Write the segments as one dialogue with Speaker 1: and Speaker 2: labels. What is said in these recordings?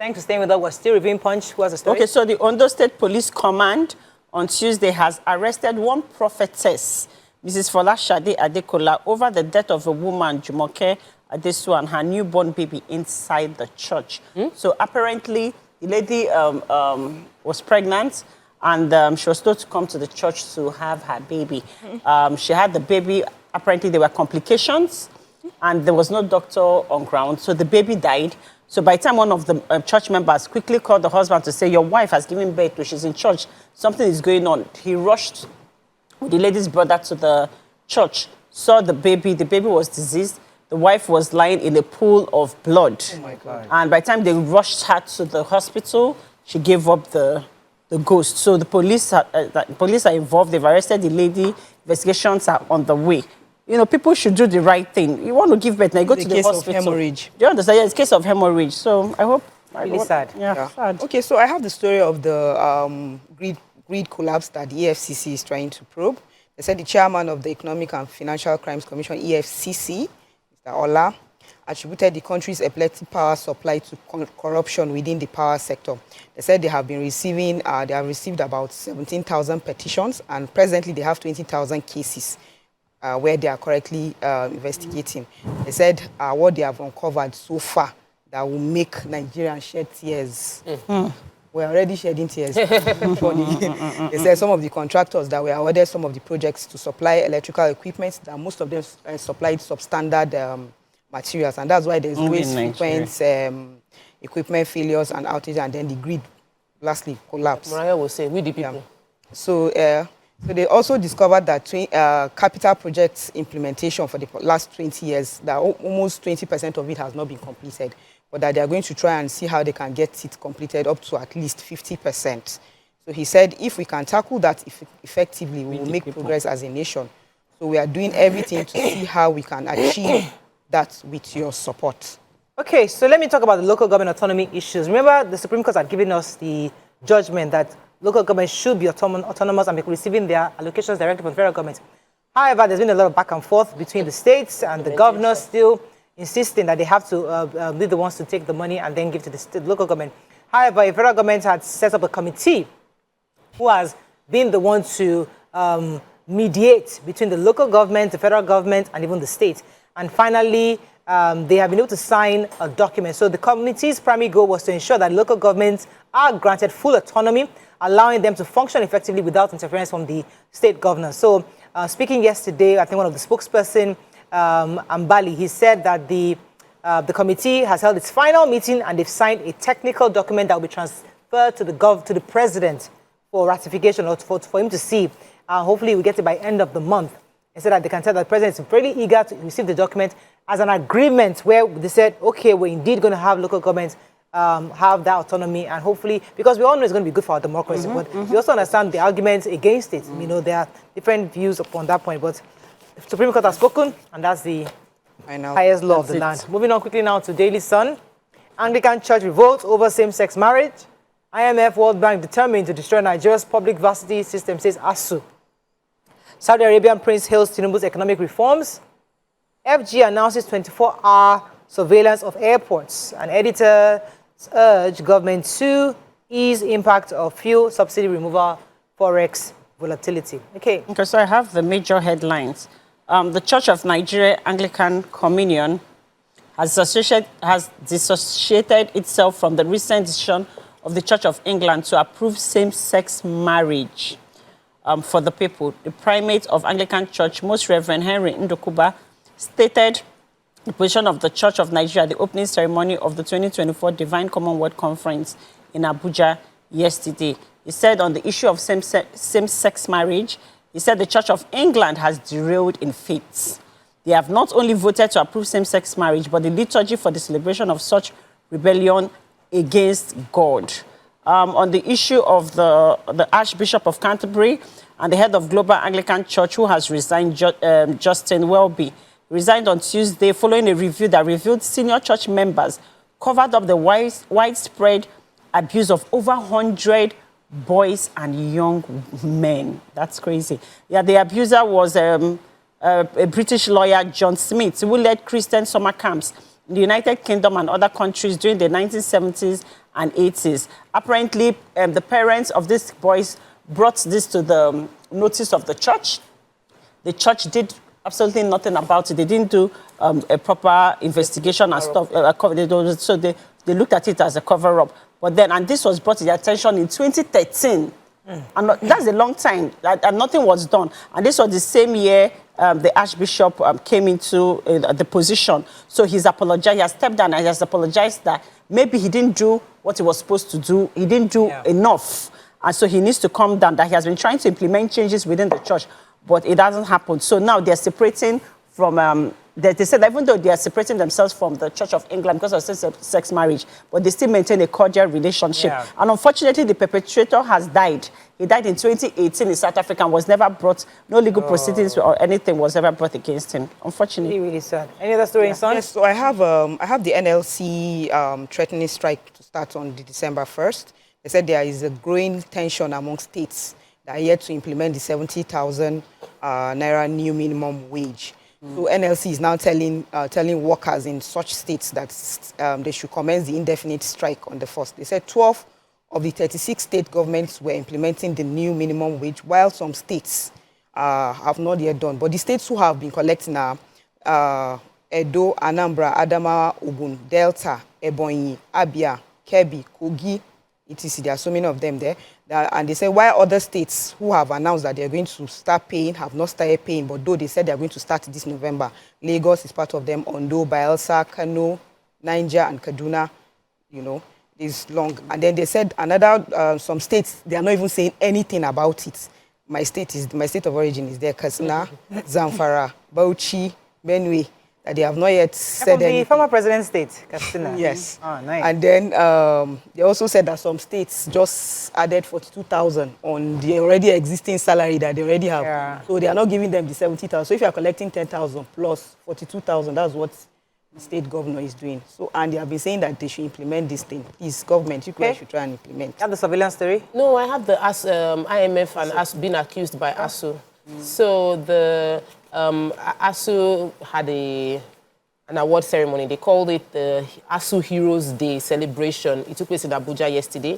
Speaker 1: Thanks for staying with us. We're still reviewing Punch. Who has the story?
Speaker 2: Okay, so the Ondo State Police Command on Tuesday has arrested one prophetess, Mrs. Folashade Adekola, over the death of a woman, Jumoke Adesuwa, and her newborn baby inside the church. So apparently, the lady was pregnant, and she was told to come to the church to have her baby. She had the baby. Apparently, there were complications, and there was no doctor on ground, so the baby died. So by the time one of the church members quickly called the husband to say, your wife has given birth, she's in church, something is going on, he rushed with the lady's brother to the church, saw the baby was diseased, the wife was lying in a pool of blood.
Speaker 1: Oh my God.
Speaker 2: And by the time they rushed her to the hospital, she gave up the ghost. So the police are involved, they've arrested the lady, investigations are on the way. You know, people should do the right thing. You want to give birth, now you go to the hospital.
Speaker 3: Case of hemorrhage.
Speaker 2: Do you understand? Yeah, it's a case of hemorrhage. So I hope...
Speaker 1: Really sad.
Speaker 2: Yeah, sad.
Speaker 3: Okay, so I have the story of the greed collapse that the EFCC is trying to probe. They said the chairman of the Economic and Financial Crimes Commission, EFCC, Mr. Ola, attributed the country's epileptic power supply to corruption within the power sector. They said they have received about 17,000 petitions, and presently they have 20,000 cases where they are currently investigating. They said what they have uncovered so far that will make Nigerians shed tears. We're already shedding tears. They said some of the contractors that were awarded some of the projects to supply electrical equipment, that most of them supplied substandard materials, and that's why there's always frequent equipment failures and outages, and then the grid lastly collapse.
Speaker 1: Mariah will say, we the people.
Speaker 3: Yeah. So they also discovered that capital projects implementation for the last 20 years, that almost 20% of it has not been completed, but that they are going to try and see how they can get it completed up to at least 50%. So he said, if we can tackle that effectively, we will make progress as a nation. So we are doing everything to see how we can achieve that with your support.
Speaker 1: Okay, so let me talk about the local government autonomy issues. Remember, the Supreme Court had given us the judgment that local governments should be autonomous and be receiving their allocations directly from the federal government. However, there's been a lot of back and forth between the states, and the governors still insisting that they have to be the ones to take the money and then give to the local government. However, the federal government had set up a committee who has been the one to mediate between the local government, the federal government, and even the state. And finally, they have been able to sign a document. So the committee's primary goal was to ensure that local governments are granted full autonomy, allowing them to function effectively without interference from the state governors. So speaking yesterday, I think one of the spokesperson, Ambali, he said that the committee has held its final meeting and they've signed a technical document that will be transferred to the president for ratification, or for him to see. Hopefully we get it by end of the month. He said that they can tell that the president is very eager to receive the document as an agreement where they said, okay, we're indeed going to have local governments have that autonomy, and hopefully, because we all know it's going to be good for our democracy, but we also understand the arguments against it. You know, there are different views upon that point, but the Supreme Court has spoken, and that's the highest law of the land. Moving on quickly now to Daily Sun. Anglican Church revolts over same-sex marriage. IMF World Bank determined to destroy Nigeria's public varsity system, says ASUU. Saudi Arabian Prince hails Tinubu's economic reforms. FG announces 24-hour surveillance of airports. An editor urge government to ease impact of fuel subsidy removal, forex volatility. Okay,
Speaker 2: so I have the major headlines. The Church of Nigeria Anglican Communion has dissociated itself from the recent decision of the Church of England to approve same-sex marriage for the people. The primate of Anglican Church, Most Reverend Henry Ndokuba, stated the position of the Church of Nigeria at the opening ceremony of the 2024 Divine Commonwealth Conference in Abuja yesterday. He said on the issue of same-sex marriage, he said the Church of England has derailed in faith. They have not only voted to approve same-sex marriage, but the liturgy for the celebration of such rebellion against God. On the issue of the Archbishop of Canterbury and the head of Global Anglican Church, who has resigned, Justin Welby, resigned on Tuesday following a review that revealed senior church members covered up the widespread abuse of over 100 boys and young men. That's crazy. Yeah, the abuser was a British lawyer, John Smith, who led Christian summer camps in the United Kingdom and other countries during the 1970s and 80s. Apparently, the parents of these boys brought this to the notice of the church. The church did absolutely nothing about it. They didn't do a proper investigation and stuff. So they looked at it as a cover-up. But then, and this was brought to their attention in 2013. And that's a long time, and nothing was done. And this was the same year the Archbishop came into the position. So he's apologized. He has stepped down and he has apologized that maybe he didn't do what he was supposed to do. He didn't do enough. And so he needs to calm down, that he has been trying to implement changes within the church, but it hasn't happened. So now they're separating from, they said that even though they are separating themselves from the Church of England because of same-sex marriage, but they still maintain a cordial relationship. Yeah. And unfortunately, the perpetrator has died. He died in 2018 in South Africa and was never brought, no legal proceedings or anything was ever brought against him, unfortunately.
Speaker 1: Really, really sad. Any other story, son?
Speaker 3: Yes, so I have the NLC threatening strike to start on December 1st. They said there is a growing tension among states that are yet to implement the 70,000 naira new minimum wage. So NLC is now telling workers in such states that they should commence the indefinite strike on the 1st. They said 12 of the 36 state governments were implementing the new minimum wage, while some states have not yet done. But the states who have been collecting are Edo, Anambra, Adamawa, Ogun, Delta, Ebonyi, Abia, Kebbi, Kogi, etc. There are so many of them there. And they say while other states who have announced that they're going to start paying have not started paying, but though they said they're going to start this November. Lagos is part of them, Ondo, Bayelsa, Kano, Niger, and Kaduna, you know, is long. And then they said another, some states, they are not even saying anything about it. My state of origin is there, Katsina, Zamfara, Bauchi, Benue, that they have not yet said anything.
Speaker 1: The former president's state, Katsina.
Speaker 3: Yes.
Speaker 1: Oh, nice.
Speaker 3: And then they also said that some states just added 42,000 on the already existing salary that they already have. Yeah. So they are not giving them the 70,000. So if you are collecting 10,000 plus 42,000, that's what the state governor is doing. So, and they have been saying that they should implement this thing. Please, government, you guys should try and implement.
Speaker 1: You have the surveillance story?
Speaker 4: No, I have the IMF and ASUU being accused by ASUU. So the ASUU had an award ceremony. They called it the ASUU Heroes Day celebration. It took place in Abuja yesterday.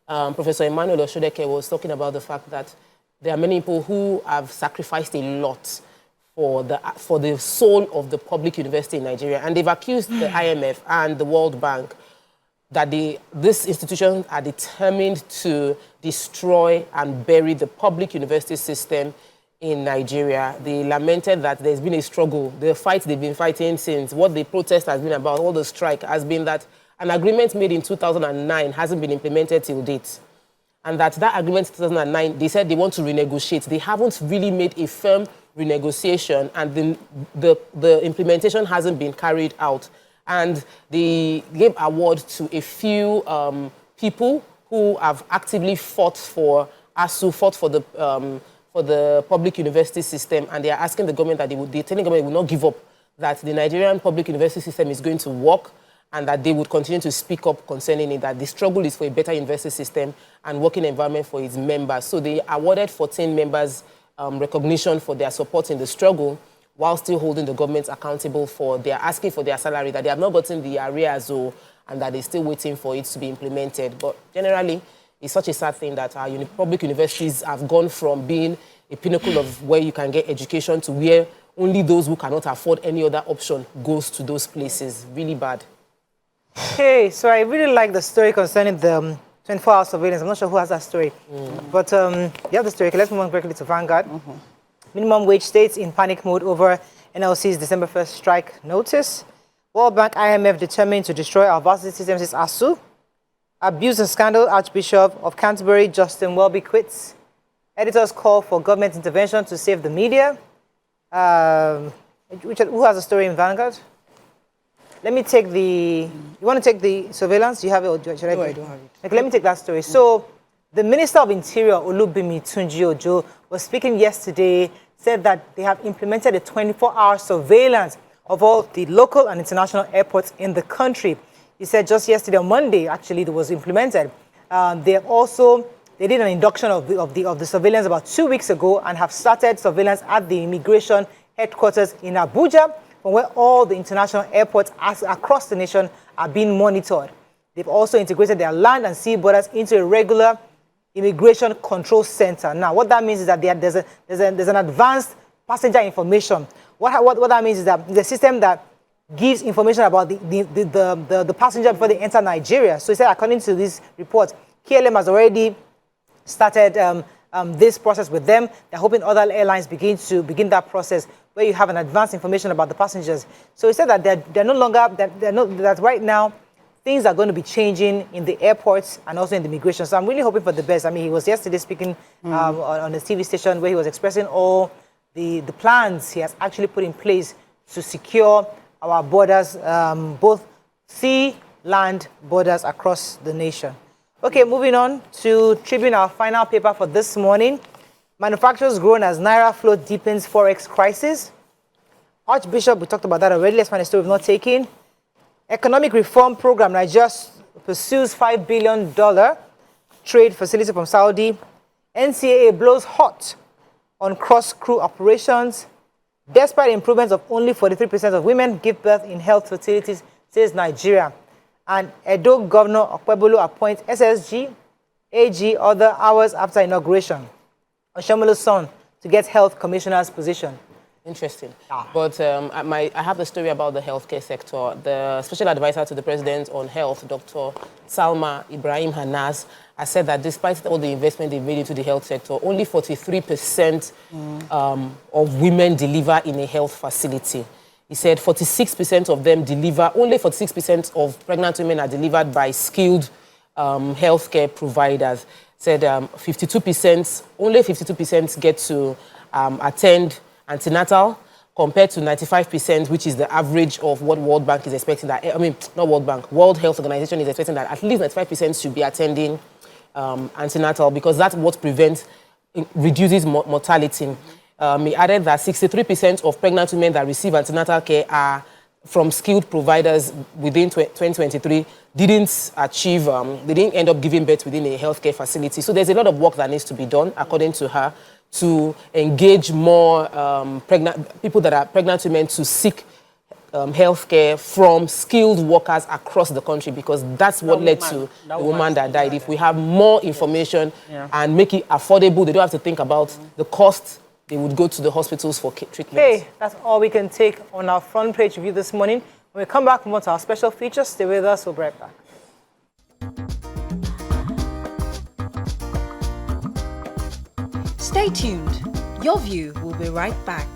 Speaker 4: Professor Emmanuel Oshodeke was talking about the fact that there are many people who have sacrificed a lot for the soul of the public university in Nigeria. And they've accused the IMF and the World Bank that these institutions are determined to destroy and bury the public university system in Nigeria. They lamented that there's been a struggle. The fight they've been fighting since, what the protest has been about, all the strike, has been that an agreement made in 2009 hasn't been implemented till date. And that agreement in 2009, they said they want to renegotiate. They haven't really made a firm renegotiation, and the implementation hasn't been carried out. And they gave award to a few people who have actively fought for ASUU, fought for the public university system, and they are asking the government that they're telling the government will not give up, that the Nigerian public university system is going to work, and that they would continue to speak up concerning it, that the struggle is for a better university system and working environment for its members. So they awarded 14 members recognition for their support in the struggle, while still holding the government accountable for their asking for their salary, that they have not gotten the arrears, and that they're still waiting for it to be implemented. But generally, it's such a sad thing that our public universities have gone from being a pinnacle of where you can get education to where only those who cannot afford any other option goes to those places. Really bad.
Speaker 1: Okay, so I really like the story concerning the 24-hour surveillance. I'm not sure who has that story. But you have the story. Okay, let's move on quickly to Vanguard. Minimum wage states in panic mode over NLC's December 1st strike notice. World Bank, IMF determined to destroy our varsity system, says ASUU. Abuse and scandal, Archbishop of Canterbury, Justin Welby quits. Editors call for government intervention to save the media. Richard, who has a story in Vanguard? Let me take you want to take the surveillance? Do you have it, or should I?
Speaker 3: No, I don't have it.
Speaker 1: Okay, let me take that story. So, the Minister of Interior, Olubimi Tunji Ojo, was speaking yesterday, said that they have implemented a 24-hour surveillance of all the local and international airports in the country. He said just yesterday, on Monday, actually, it was implemented. They did an induction of the surveillance about 2 weeks ago and have started surveillance at the immigration headquarters in Abuja, from where all the international airports across the nation are being monitored. They've also integrated their land and sea borders into a regular immigration control center. Now, what that means is that there's an advanced passenger information. What that means is that the system that gives information about the passenger before they enter Nigeria. So he said, according to this report, KLM has already started this process with them. They're hoping other airlines begin that process where you have an advanced information about the passengers. So he said that they're no longer, that right now, things are going to be changing in the airports and also in the immigration. So I'm really hoping for the best. I mean, he was yesterday speaking on the TV station where he was expressing all the plans he has actually put in place to secure our borders, both sea, land borders across the nation. Okay, moving on to Tribune, our final paper for this morning. Manufacturers groan as Naira float deepens Forex crisis. Archbishop, we talked about that already. Let's find a story we've not taken. Economic reform program, Nigeria pursues $5 billion trade facility from Saudi. NCAA blows hot on cross-crew operations. Despite improvements of only 43% of women give birth in health facilities, says Nigeria. And Edo Governor Okpebolo appoints SSG, AG other hours after inauguration. Oshiomholo's son to get health commissioner's position.
Speaker 4: Interesting. But I have the story about the healthcare sector. The special advisor to the president on health, Dr. Salma Ibrahim Hanaz, has said that despite all the investment they've made into the health sector, only 43% of women deliver in a health facility. He said 46% of them deliver, only 46% of pregnant women are delivered by skilled healthcare providers. Said 52%, only 52% get to attend antenatal, compared to 95%, which is the average of what World Bank is expecting. That, I mean, not World Bank, World Health Organization is expecting that at least 95% should be attending antenatal, because that's what reduces mortality. He added that 63% of pregnant women that receive antenatal care are from skilled providers within 2023 didn't achieve, they didn't end up giving birth within a healthcare facility. So there's a lot of work that needs to be done, according to her, to engage more people that are pregnant women to seek healthcare from skilled workers across the country, because that's what led to the woman that died. If we have more information and make it affordable, they don't have to think about the cost. They would go to the hospitals for treatment.
Speaker 1: Okay, that's all we can take on our front page review this morning. When we come back, we want our special features. Stay with us. We'll be right back.
Speaker 5: Stay tuned. Your View will be right back.